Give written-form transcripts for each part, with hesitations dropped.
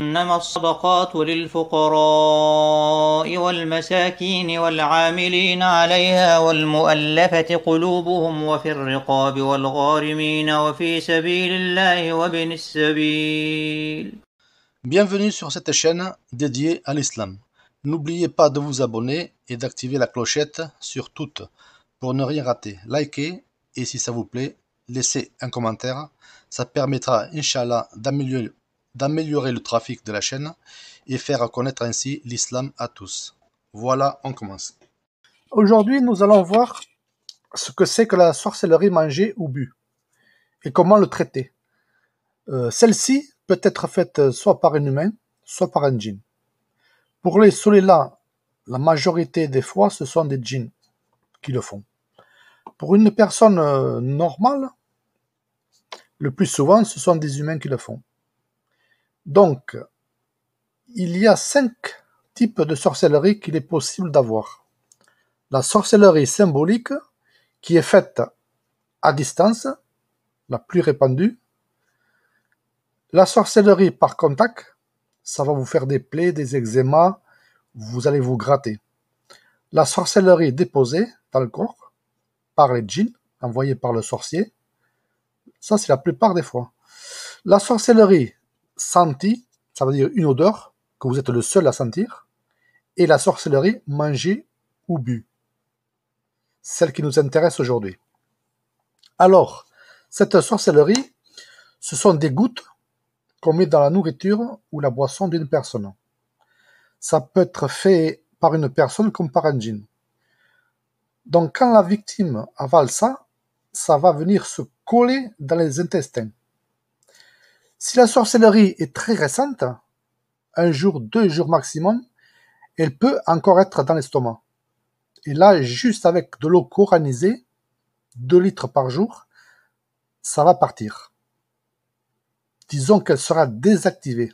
إنما الصدقات للفقراء والمساكين والعاملين عليها والمؤلفة قلوبهم وفي الرقاب والغارمين وفي سبيل الله وابن السبيل. Bienvenue sur cette chaîne dédiée à l'islam. N'oubliez pas de vous abonner et d'activer la clochette sur toutes pour ne rien rater. Likez et si ça vous plaît, laissez un commentaire. Ça permettra, Inch'Allah, d'améliorer le trafic de la chaîne et faire connaître ainsi l'islam à tous. Voilà, on commence. Aujourd'hui, nous allons voir ce que c'est que la sorcellerie mangée ou bue et comment le traiter. Celle-ci peut être faite soit par un humain, soit par un djinn. Pour les solélas, la majorité des fois, ce sont des djinns qui le font. Pour une personne normale, le plus souvent, ce sont des humains qui le font. Donc, il y a 5 types de sorcellerie qu'il est possible d'avoir. La sorcellerie symbolique, qui est faite à distance, la plus répandue. La sorcellerie par contact, ça va vous faire des plaies, des eczémas, vous allez vous gratter. La sorcellerie déposée dans le corps, par les djinns, envoyés par le sorcier, ça c'est la plupart des fois. La sorcellerie sentie, ça veut dire une odeur, que vous êtes le seul à sentir, et la sorcellerie mangée ou bue, celle qui nous intéresse aujourd'hui. Alors, cette sorcellerie, ce sont des gouttes qu'on met dans la nourriture ou la boisson d'une personne. Ça peut être fait par une personne comme par un djinn. Donc quand la victime avale ça, ça va venir se coller dans les intestins. Si la sorcellerie est très récente, 1 jour, 2 jours maximum, elle peut encore être dans l'estomac. Et là, juste avec de l'eau coranisée, 2 litres par jour, ça va partir. Disons qu'elle sera désactivée.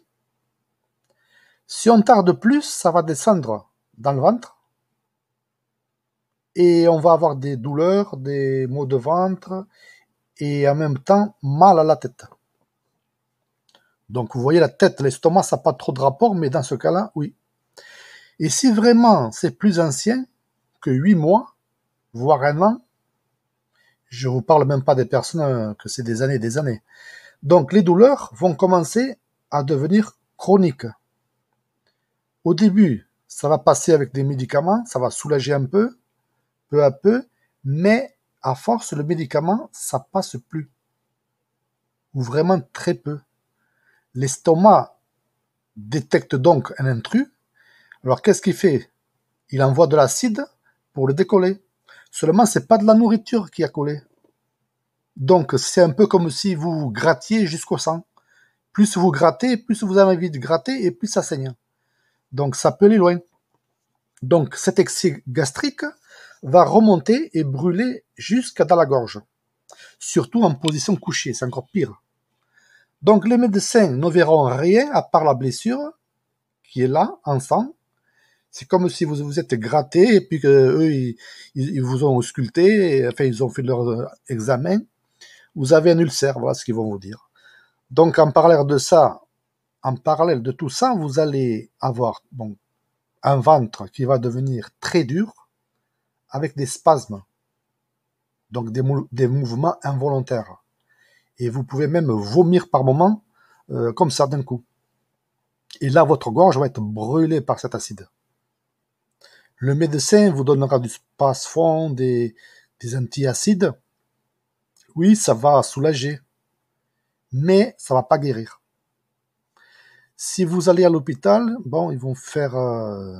Si on tarde plus, ça va descendre dans le ventre et on va avoir des douleurs, des maux de ventre et en même temps mal à la tête. Donc vous voyez la tête, l'estomac, ça n'a pas trop de rapport, mais dans ce cas-là, oui. Et si vraiment c'est plus ancien que 8 mois, voire 1 an, je vous parle même pas des personnes que c'est des années et des années. Donc les douleurs vont commencer à devenir chroniques. Au début, ça va passer avec des médicaments, ça va soulager un peu à peu, mais à force, le médicament, ça passe plus. Ou vraiment très peu. L'estomac détecte donc un intrus. Alors qu'est-ce qu'il fait? Il envoie de l'acide pour le décoller. Seulement, c'est pas de la nourriture qui a collé. Donc, c'est un peu comme si vous grattiez jusqu'au sang. Plus vous grattez, plus vous avez envie de gratter et plus ça saigne. Donc, ça peut aller loin. Donc, cet excès gastrique va remonter et brûler jusqu'à dans la gorge. Surtout en position couchée, c'est encore pire. Donc, les médecins ne verront rien à part la blessure qui est là, en sang. C'est comme si vous vous êtes gratté et puis qu'eux, ils vous ont ausculté, enfin, ils ont fait leur examen. Vous avez un ulcère, voilà ce qu'ils vont vous dire. Donc, en parallèle de tout ça, vous allez avoir bon, un ventre qui va devenir très dur, avec des spasmes, donc des mouvements involontaires. Et vous pouvez même vomir par moment, comme ça d'un coup. Et là, votre gorge va être brûlée par cet acide. Le médecin vous donnera du Spasfon, des antiacides. Oui, ça va soulager, mais ça va pas guérir. Si vous allez à l'hôpital, bon, ils vont faire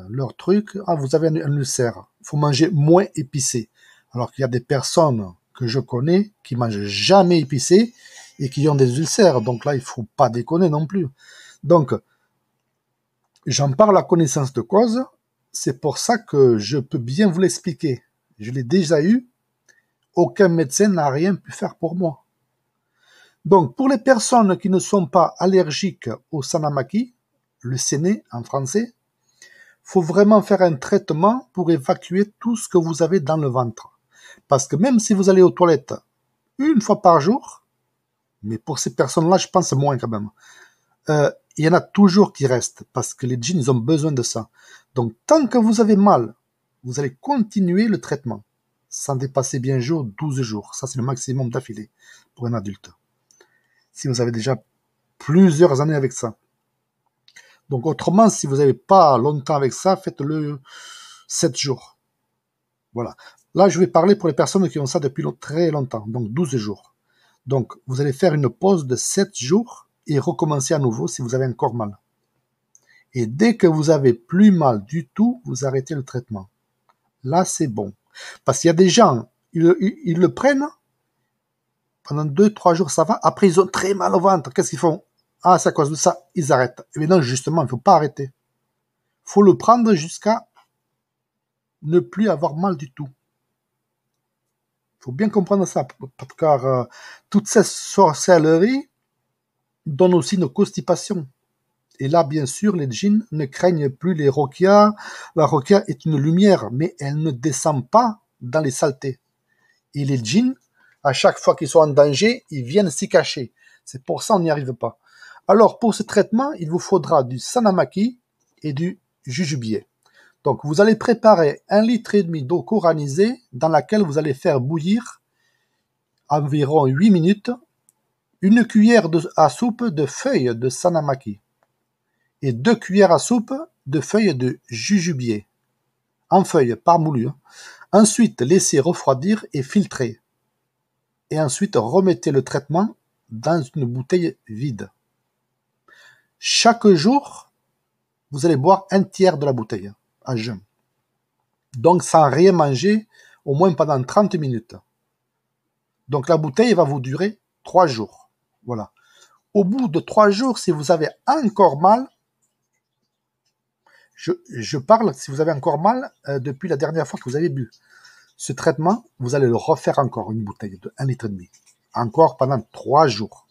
leur truc. Ah, vous avez un ulcère. Il faut manger moins épicé. Alors qu'il y a des personnes que je connais qui mangent jamais épicé et qui ont des ulcères. Donc là, il faut pas déconner non plus. Donc, j'en parle à connaissance de cause. C'est pour ça que je peux bien vous l'expliquer. Je l'ai déjà eu. Aucun médecin n'a rien pu faire pour moi. Donc, pour les personnes qui ne sont pas allergiques au sanamaki, le séné en français, faut vraiment faire un traitement pour évacuer tout ce que vous avez dans le ventre. Parce que même si vous allez aux toilettes 1 fois par jour, mais pour ces personnes-là, je pense moins quand même, il y en a toujours qui restent, parce que les djinns, ils ont besoin de ça. Donc, tant que vous avez mal, vous allez continuer le traitement, sans dépasser bien 12 jours. Ça, c'est le maximum d'affilée pour un adulte. Si vous avez déjà plusieurs années avec ça. Donc, autrement, si vous n'avez pas longtemps avec ça, faites-le 7 jours. Voilà. Là, je vais parler pour les personnes qui ont ça depuis très longtemps, donc 12 jours. Donc, vous allez faire une pause de 7 jours et recommencer à nouveau si vous avez encore mal. Et dès que vous avez plus mal du tout, vous arrêtez le traitement. Là, c'est bon. Parce qu'il y a des gens, ils le prennent, pendant 2-3 jours, ça va. Après, ils ont très mal au ventre. Qu'est-ce qu'ils font? Ah, c'est à cause de ça. Ils arrêtent. Mais non, justement, il ne faut pas arrêter. Il faut le prendre jusqu'à ne plus avoir mal du tout. Il faut bien comprendre ça, car toute cette sorcellerie donne aussi une constipation. Et là, bien sûr, les djinns ne craignent plus les roquias. La roquia est une lumière, mais elle ne descend pas dans les saletés. Et les djinns, à chaque fois qu'ils sont en danger, ils viennent s'y cacher. C'est pour ça qu'on n'y arrive pas. Alors, pour ce traitement, il vous faudra du sanamaki et du jujubé. Donc, vous allez préparer 1,5 litre d'eau coranisée dans laquelle vous allez faire bouillir environ 8 minutes une cuillère à soupe de feuilles de sanamaki et 2 cuillères à soupe de feuilles de jujubé en feuilles par moulu. Ensuite, laissez refroidir et filtrer. Et ensuite, remettez le traitement dans une bouteille vide. Chaque jour, vous allez boire 1/3 de la bouteille à jeun. Donc, sans rien manger, au moins pendant 30 minutes. Donc, la bouteille va vous durer 3 jours. Voilà. Au bout de 3 jours, si vous avez encore mal, je parle si vous avez encore mal depuis la dernière fois que vous avez bu ce traitement, vous allez le refaire encore, une bouteille de 1,5 litre. Encore pendant 3 jours.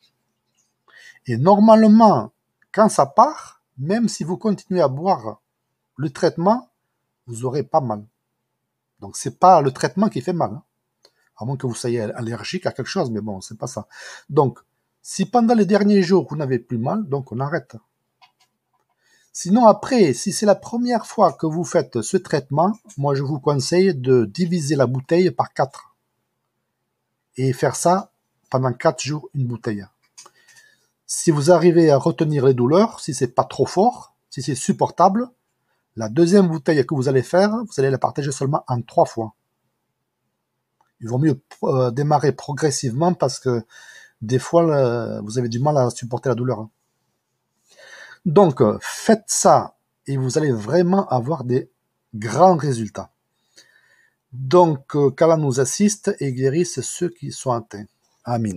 Et normalement, quand ça part, même si vous continuez à boire le traitement, vous aurez pas mal. Donc, c'est pas le traitement qui fait mal. Hein. À moins que vous soyez allergique à quelque chose, mais bon, c'est pas ça. Donc, si pendant les derniers jours, vous n'avez plus mal, donc on arrête. Sinon, après, si c'est la première fois que vous faites ce traitement, moi, je vous conseille de diviser la bouteille par 4. Et faire ça pendant 4 jours, une bouteille. Si vous arrivez à retenir les douleurs, si c'est pas trop fort, si c'est supportable, la deuxième bouteille que vous allez faire, vous allez la partager seulement en 3 fois. Il vaut mieux démarrer progressivement parce que des fois, vous avez du mal à supporter la douleur. Donc, faites ça et vous allez vraiment avoir des grands résultats. Donc, qu'Allah nous assiste et guérisse ceux qui sont atteints. Amin.